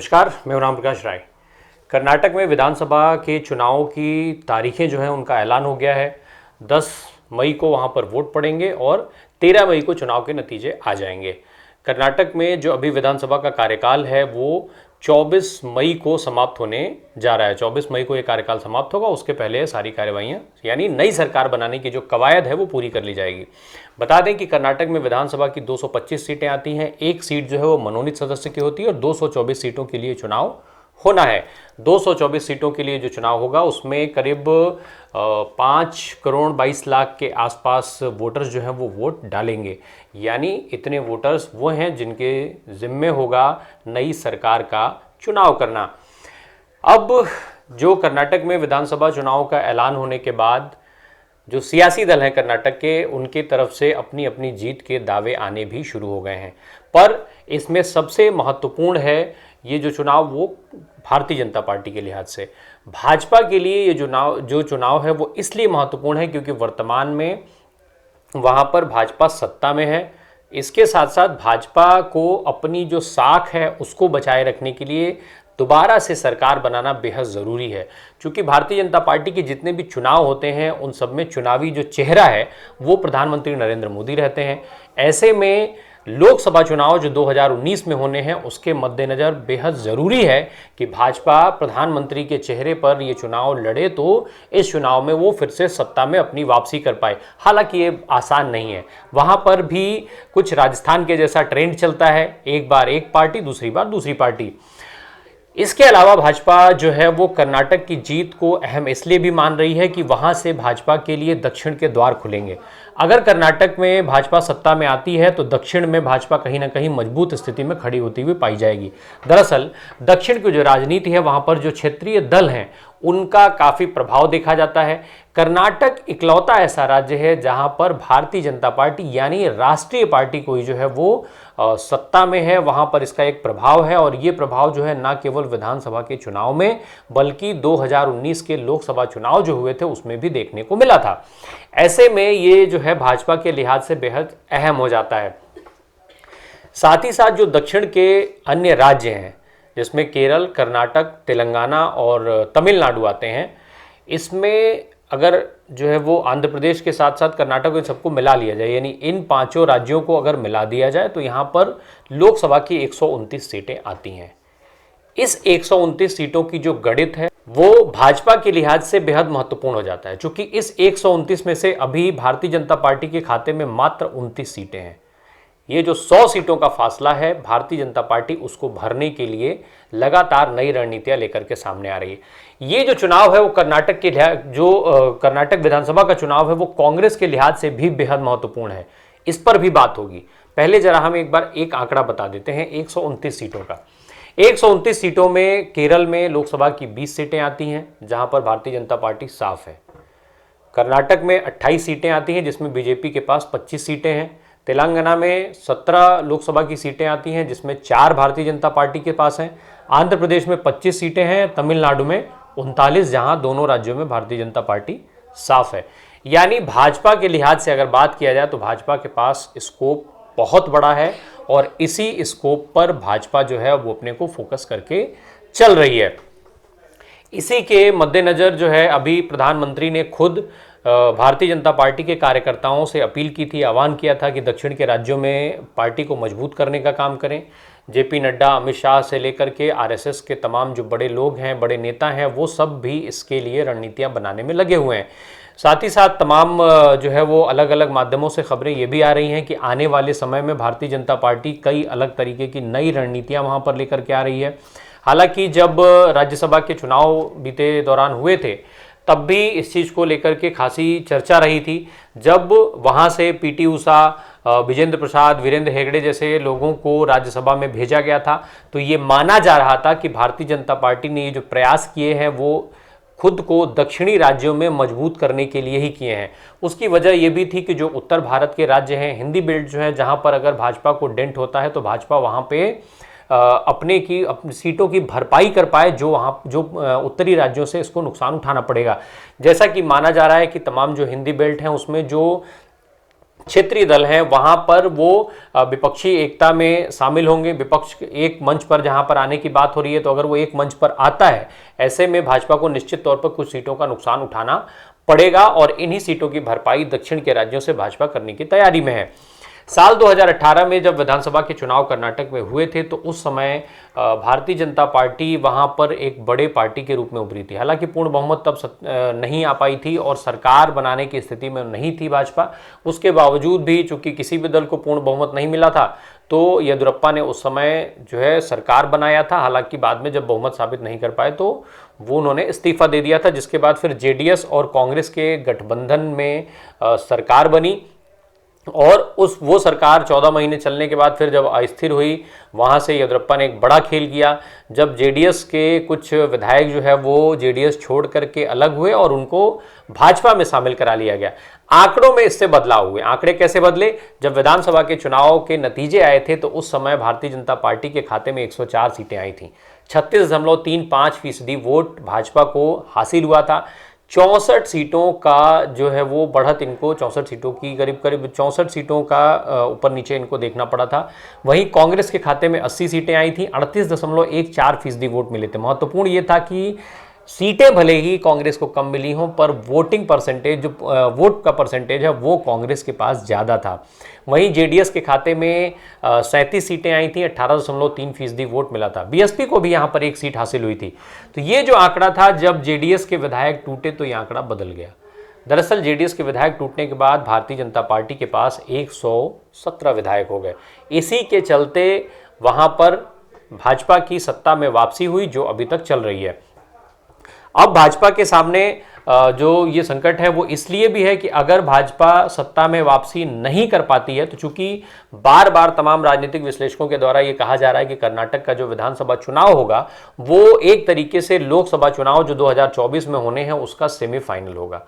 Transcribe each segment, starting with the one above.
नमस्कार, मैं हूं राम प्रकाश राय। कर्नाटक में विधानसभा के चुनाव की तारीखें जो हैं उनका ऐलान हो गया है। 10 मई को वहां पर वोट पड़ेंगे और 13 मई को चुनाव के नतीजे आ जाएंगे। कर्नाटक में जो अभी विधानसभा का कार्यकाल है वो 24 मई को समाप्त होने जा रहा है। 24 मई को ये कार्यकाल समाप्त होगा, उसके पहले सारी कार्यवाहियां यानी नई सरकार बनाने की जो कवायद है वो पूरी कर ली जाएगी। बता दें कि कर्नाटक में विधानसभा की 225 सीटें आती हैं। एक सीट जो है वो मनोनीत सदस्य की होती है और 224 सीटों के लिए चुनाव होना है। 224 सीटों के लिए जो चुनाव होगा उसमें करीब 5 करोड़ 22 लाख के आसपास वोटर्स जो हैं वो वोट डालेंगे। यानी इतने वोटर्स वो हैं जिनके जिम्मे होगा नई सरकार का चुनाव करना। अब जो कर्नाटक में विधानसभा चुनाव का ऐलान होने के बाद जो सियासी दल हैं कर्नाटक के, उनके तरफ से अपनी अपनी जीत के दावे आने भी शुरू हो गए हैं। पर इसमें सबसे महत्वपूर्ण है ये जो चुनाव वो भारतीय जनता पार्टी के लिहाज से। भाजपा के लिए ये जो चुनाव है वो इसलिए महत्वपूर्ण है क्योंकि वर्तमान में वहाँ पर भाजपा सत्ता में है। इसके साथ साथ भाजपा को अपनी जो साख है उसको बचाए रखने के लिए दोबारा से सरकार बनाना बेहद ज़रूरी है। क्योंकि भारतीय जनता पार्टी के जितने भी चुनाव होते हैं उन सब में चुनावी जो चेहरा है वो प्रधानमंत्री नरेंद्र मोदी रहते हैं। ऐसे में लोकसभा चुनाव जो 2019 में होने हैं उसके मद्देनज़र बेहद ज़रूरी है कि भाजपा प्रधानमंत्री के चेहरे पर ये चुनाव लड़े तो इस चुनाव में वो फिर से सत्ता में अपनी वापसी कर पाए। हालांकि ये आसान नहीं है, वहाँ पर भी कुछ राजस्थान के जैसा ट्रेंड चलता है, एक बार एक पार्टी दूसरी बार दूसरी पार्टी। इसके अलावा भाजपा जो है वो कर्नाटक की जीत को अहम इसलिए भी मान रही है कि वहाँ से भाजपा के लिए दक्षिण के द्वार खुलेंगे। अगर कर्नाटक में भाजपा सत्ता में आती है तो दक्षिण में भाजपा कहीं ना कहीं मजबूत स्थिति में खड़ी होती हुई पाई जाएगी। दरअसल दक्षिण की जो राजनीति है वहाँ पर जो क्षेत्रीय दल हैं उनका काफ़ी प्रभाव देखा जाता है। कर्नाटक इकलौता ऐसा राज्य है जहाँ पर भारतीय जनता पार्टी यानी राष्ट्रीय पार्टी कोई जो है वो सत्ता में है। वहाँ पर इसका एक प्रभाव है और ये प्रभाव जो है ना केवल विधानसभा के चुनाव में बल्कि 2019 के लोकसभा चुनाव जो हुए थे उसमें भी देखने को मिला था। ऐसे में ये जो है भाजपा के लिहाज से बेहद अहम हो जाता है। साथ ही साथ जो दक्षिण के अन्य राज्य हैं जिसमें केरल, कर्नाटक, तेलंगाना और तमिलनाडु आते हैं, इसमें अगर जो है वो आंध्र प्रदेश के साथ साथ कर्नाटक इन सबको मिला लिया जाए यानी इन पांचों राज्यों को अगर मिला दिया जाए तो यहाँ पर लोकसभा की 129 सीटें आती हैं। इस 129 सीटों की जो गणित है वो भाजपा के लिहाज से बेहद महत्वपूर्ण हो जाता है क्योंकि इस 129 में से अभी भारतीय जनता पार्टी के खाते में मात्र 29 सीटें हैं। ये जो 100 सीटों का फासला है भारतीय जनता पार्टी उसको भरने के लिए लगातार नई रणनीतियां लेकर के सामने आ रही है। ये जो चुनाव है वो कर्नाटक के कर्नाटक विधानसभा का चुनाव है वो कांग्रेस के लिहाज से भी बेहद महत्वपूर्ण है। इस पर भी बात होगी। पहले जरा हम एक बार एक आंकड़ा बता देते हैं 129 सीटों का। 129 सीटों में केरल में लोकसभा की 20 सीटें आती हैं जहां पर भारतीय जनता पार्टी साफ है। कर्नाटक में 28 सीटें आती हैं जिसमें बीजेपी के पास 25 सीटें हैं। तेलंगाना में 17 लोकसभा की सीटें आती हैं जिसमें 4 भारतीय जनता पार्टी के पास हैं। आंध्र प्रदेश में 25 सीटें हैं, तमिलनाडु में 39, जहां दोनों राज्यों में भारतीय जनता पार्टी साफ है। यानी भाजपा के लिहाज से अगर बात किया जाए तो भाजपा के पास स्कोप बहुत बड़ा है और इसी स्कोप पर भाजपा जो है वो अपने को फोकस करके चल रही है। इसी के मद्देनज़र जो है अभी प्रधानमंत्री ने खुद भारतीय जनता पार्टी के कार्यकर्ताओं से अपील की थी, आह्वान किया था कि दक्षिण के राज्यों में पार्टी को मजबूत करने का काम करें। जेपी नड्डा, अमित शाह से लेकर के आरएसएस के तमाम जो बड़े लोग हैं, बड़े नेता हैं, वो सब भी इसके लिए रणनीतियां बनाने में लगे हुए हैं। साथ ही साथ तमाम जो है वो अलग अलग माध्यमों से खबरें ये भी आ रही हैं कि आने वाले समय में भारतीय जनता पार्टी कई अलग तरीके की नई रणनीतियाँ वहाँ पर लेकर के आ रही है। हालांकि जब राज्यसभा के चुनाव बीते दौरान हुए थे तब भी इस चीज़ को लेकर के खासी चर्चा रही थी। जब वहाँ से पीटी उषा, विजेंद्र प्रसाद, वीरेंद्र हेगड़े जैसे लोगों को राज्यसभा में भेजा गया था तो ये माना जा रहा था कि भारतीय जनता पार्टी ने ये जो प्रयास किए हैं वो खुद को दक्षिणी राज्यों में मजबूत करने के लिए ही किए हैं। उसकी वजह ये भी थी कि जो उत्तर भारत के राज्य हैं, हिंदी बेल्ट जो है, जहाँ पर अगर भाजपा को डेंट होता है तो भाजपा वहाँ पे अपनी सीटों की भरपाई कर पाए जो उत्तरी राज्यों से इसको नुकसान उठाना पड़ेगा। जैसा कि माना जा रहा है कि तमाम जो हिंदी बेल्ट हैं उसमें जो क्षेत्रीय दल हैं वहां पर वो विपक्षी एकता में शामिल होंगे। विपक्ष एक मंच पर जहां पर आने की बात हो रही है, तो अगर वो एक मंच पर आता है, ऐसे में भाजपा को निश्चित तौर पर कुछ सीटों का नुकसान उठाना पड़ेगा और इन्हीं सीटों की भरपाई दक्षिण के राज्यों से भाजपा करने की तैयारी में है। साल 2018 में जब विधानसभा के चुनाव कर्नाटक में हुए थे, तो उस समय भारतीय जनता पार्टी वहां पर एक बड़े पार्टी के रूप में उभरी थी। हालांकि पूर्ण बहुमत तब नहीं आ पाई थी और सरकार बनाने की स्थिति में नहीं थी भाजपा। उसके बावजूद भी चूंकि किसी भी दल को पूर्ण बहुमत नहीं मिला था, तो येदियुरप्पा ने उस समय जो है सरकार बनाया था। हालांकि बाद में जब बहुमत साबित नहीं कर पाए तो वो उन्होंने इस्तीफा दे दिया था, जिसके बाद फिर जेडीएस और कांग्रेस के गठबंधन में सरकार बनी और वो सरकार 14 महीने चलने के बाद फिर जब अस्थिर हुई, वहाँ से येदियुरप्पा ने एक बड़ा खेल किया। जब जेडीएस के कुछ विधायक जो है वो जेडीएस छोड़ करके अलग हुए और उनको भाजपा में शामिल करा लिया गया। आंकड़ों में इससे बदलाव हुए। आंकड़े कैसे बदले? जब विधानसभा के चुनाव के नतीजे आए थे, तो उस समय भारतीय जनता पार्टी के खाते में 104 सीटें आई थी। 36.35% वोट भाजपा को हासिल हुआ था। 64 सीटों का जो है वो बढ़त इनको 64 सीटों की करीब 64 सीटों का ऊपर नीचे इनको देखना पड़ा था। वहीं कांग्रेस के खाते में 80 सीटें आई थी, 38.14% वोट मिले थे। महत्वपूर्ण ये था कि सीटें भले ही कांग्रेस को कम मिली हों, पर वोटिंग परसेंटेज, जो वोट का परसेंटेज है, वो कांग्रेस के पास ज़्यादा था। वहीं जेडीएस के खाते में 37 सीटें आई थी, 18.3% वोट मिला था। बीएसपी को भी यहाँ पर एक सीट हासिल हुई थी। तो ये जो आंकड़ा था, जब जेडीएस के विधायक टूटे तो ये आंकड़ा बदल गया। दरअसल जेडीएस के विधायक टूटने के बाद भारतीय जनता पार्टी के पास 117 विधायक हो गए। इसी के चलते वहाँ पर भाजपा की सत्ता में वापसी हुई, जो अभी तक चल रही है। अब भाजपा के सामने जो ये संकट है वो इसलिए भी है कि अगर भाजपा सत्ता में वापसी नहीं कर पाती है, तो चूंकि बार बार तमाम राजनीतिक विश्लेषकों के द्वारा ये कहा जा रहा है कि कर्नाटक का जो विधानसभा चुनाव होगा वो एक तरीके से लोकसभा चुनाव जो 2024 में होने हैं उसका सेमीफाइनल होगा।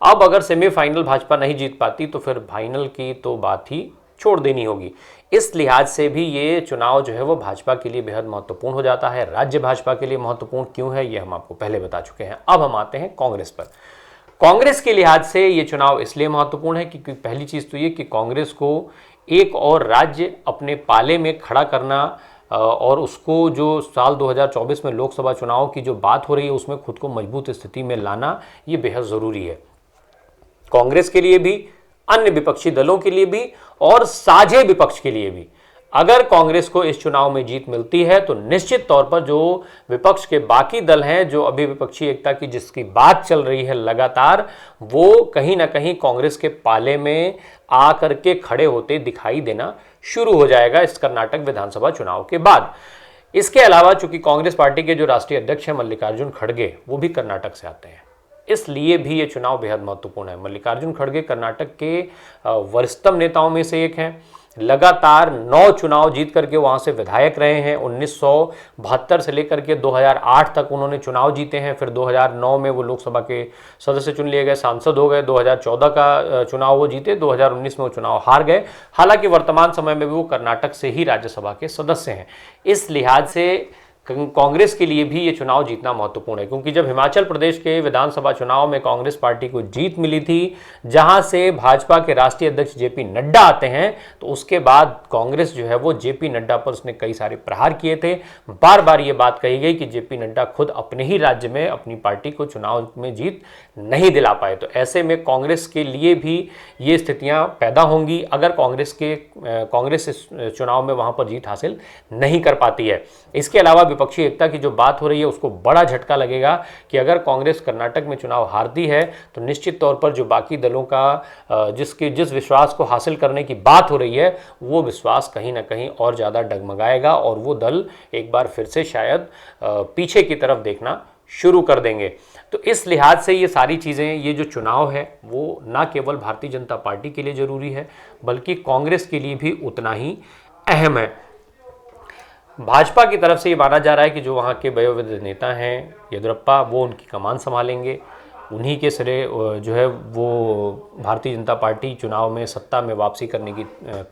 अब अगर सेमीफाइनल भाजपा नहीं जीत पाती तो फिर फाइनल की तो बात ही छोड़ देनी होगी। इस लिहाज से भी ये चुनाव जो है वो भाजपा के लिए बेहद महत्वपूर्ण हो जाता है। राज्य भाजपा के लिए महत्वपूर्ण क्यों है, ये हम आपको पहले बता चुके हैं। अब हम आते हैं कांग्रेस पर। कांग्रेस के लिहाज से ये चुनाव इसलिए महत्वपूर्ण है क्योंकि पहली चीज तो ये कि कांग्रेस को एक और राज्य अपने पाले में खड़ा करना और उसको जो साल 2024 में लोकसभा चुनाव की जो बात हो रही है उसमें खुद को मजबूत स्थिति में लाना, ये बेहद जरूरी है कांग्रेस के लिए भी, अन्य विपक्षी दलों के लिए भी और साझे विपक्ष के लिए भी। अगर कांग्रेस को इस चुनाव में जीत मिलती है तो निश्चित तौर पर जो विपक्ष के बाकी दल हैं, जो अभी विपक्षी एकता की जिसकी बात चल रही है लगातार, वो कहीं ना कहीं कांग्रेस के पाले में आकर के खड़े होते दिखाई देना शुरू हो जाएगा इस कर्नाटक विधानसभा चुनाव के बाद। इसके अलावा चूंकि कांग्रेस पार्टी के जो राष्ट्रीय अध्यक्ष हैं मल्लिकार्जुन खड़गे, वो भी कर्नाटक से आते हैं, इसलिए भी ये चुनाव बेहद महत्वपूर्ण है। मल्लिकार्जुन खड़गे कर्नाटक के वरिष्ठतम नेताओं में से एक हैं। लगातार 9 चुनाव जीत करके वहां से विधायक रहे हैं। 1972 से लेकर के 2008 तक उन्होंने चुनाव जीते हैं। फिर 2009 में वो लोकसभा के सदस्य चुन लिए गए, सांसद हो गए। 2014 का चुनाव वो जीते, 2019 में वो चुनाव हार गए। हालांकि वर्तमान समय में भी वो कर्नाटक से ही राज्यसभा के सदस्य हैं। इस लिहाज से कांग्रेस के लिए भी ये चुनाव जीतना महत्वपूर्ण है, क्योंकि जब हिमाचल प्रदेश के विधानसभा चुनाव में कांग्रेस पार्टी को जीत मिली थी, जहां से भाजपा के राष्ट्रीय अध्यक्ष जेपी नड्डा आते हैं, तो उसके बाद कांग्रेस जो है वो जेपी नड्डा पर उसने कई सारे प्रहार किए थे। बार बार ये बात कही गई कि जेपी नड्डा खुद अपने ही राज्य में अपनी पार्टी को चुनाव में जीत नहीं दिला पाए। तो ऐसे में कांग्रेस के लिए भी ये स्थितियां पैदा होंगी अगर कांग्रेस इस चुनाव में वहां पर जीत हासिल नहीं कर पाती है। इसके अलावा विपक्षी एकता की जो बात हो रही है उसको बड़ा झटका लगेगा कि अगर कांग्रेस कर्नाटक में चुनाव हारती है तो निश्चित तौर पर जो बाकी दलों का जिस विश्वास को हासिल करने की बात हो रही है वो विश्वास कहीं ना कहीं और ज़्यादा डगमगाएगा और वो दल एक बार फिर से शायद पीछे की तरफ देखना शुरू कर देंगे। तो इस लिहाज से ये सारी चीज़ें, ये जो चुनाव है वो ना केवल भारतीय जनता पार्टी के लिए ज़रूरी है बल्कि कांग्रेस के लिए भी उतना ही अहम है। भाजपा की तरफ से ये माना जा रहा है कि जो वहाँ के वयोवृद्ध नेता हैं येदियुरप्पा, वो उनकी कमान संभालेंगे। उन्हीं के सिरे जो है वो भारतीय जनता पार्टी चुनाव में सत्ता में वापसी करने की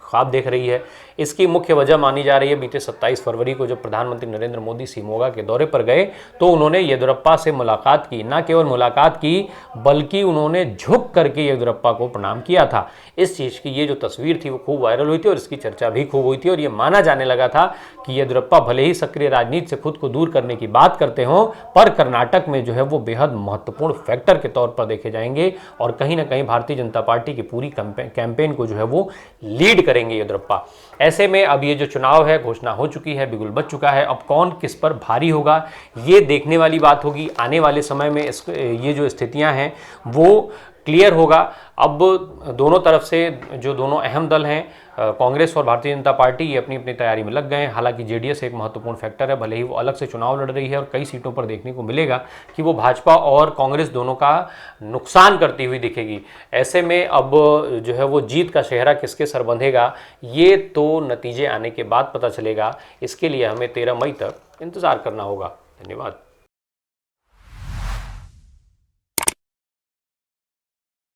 ख्वाब देख रही है। इसकी मुख्य वजह मानी जा रही है बीते 27 फरवरी को जब प्रधानमंत्री नरेंद्र मोदी शिमोगा के दौरे पर गए तो उन्होंने येदियुरप्पा से मुलाकात की। न केवल मुलाकात की बल्कि उन्होंने झुक करके येदियुरप्पा को प्रणाम किया था। इस चीज़ की ये जो तस्वीर थी वो खूब वायरल हुई थी और इसकी चर्चा भी खूब हुई थी और ये माना जाने लगा था कि येदियुरप्पा भले ही सक्रिय राजनीति से खुद को दूर करने की बात करते हों पर कर्नाटक में जो है वो बेहद महत्वपूर्ण फैक्टर के तौर पर देखे जाएंगे और कहीं ना कहीं भारतीय जनता पार्टी की पूरी कैंपेन को जो है वो लीड करेंगे येदियुरप्पा। ऐसे में अब ये जो चुनाव है घोषणा हो चुकी है, बिगुल बज चुका है। अब कौन किस पर भारी होगा ये देखने वाली बात होगी। आने वाले समय में ये जो स्थितियां हैं वो क्लियर होगा। अब दोनों तरफ से जो दोनों अहम दल हैं कांग्रेस और भारतीय जनता पार्टी, ये अपनी अपनी तैयारी में लग गए हैं। हालांकि जेडीएस एक महत्वपूर्ण फैक्टर है, भले ही वो अलग से चुनाव लड़ रही है और कई सीटों पर देखने को मिलेगा कि वो भाजपा और कांग्रेस दोनों का नुकसान करती हुई दिखेगी। ऐसे में अब जो है वो जीत का सेहरा किसके सर बंधेगा ये तो नतीजे आने के बाद पता चलेगा। इसके लिए हमें 13 मई तक इंतजार करना होगा। धन्यवाद।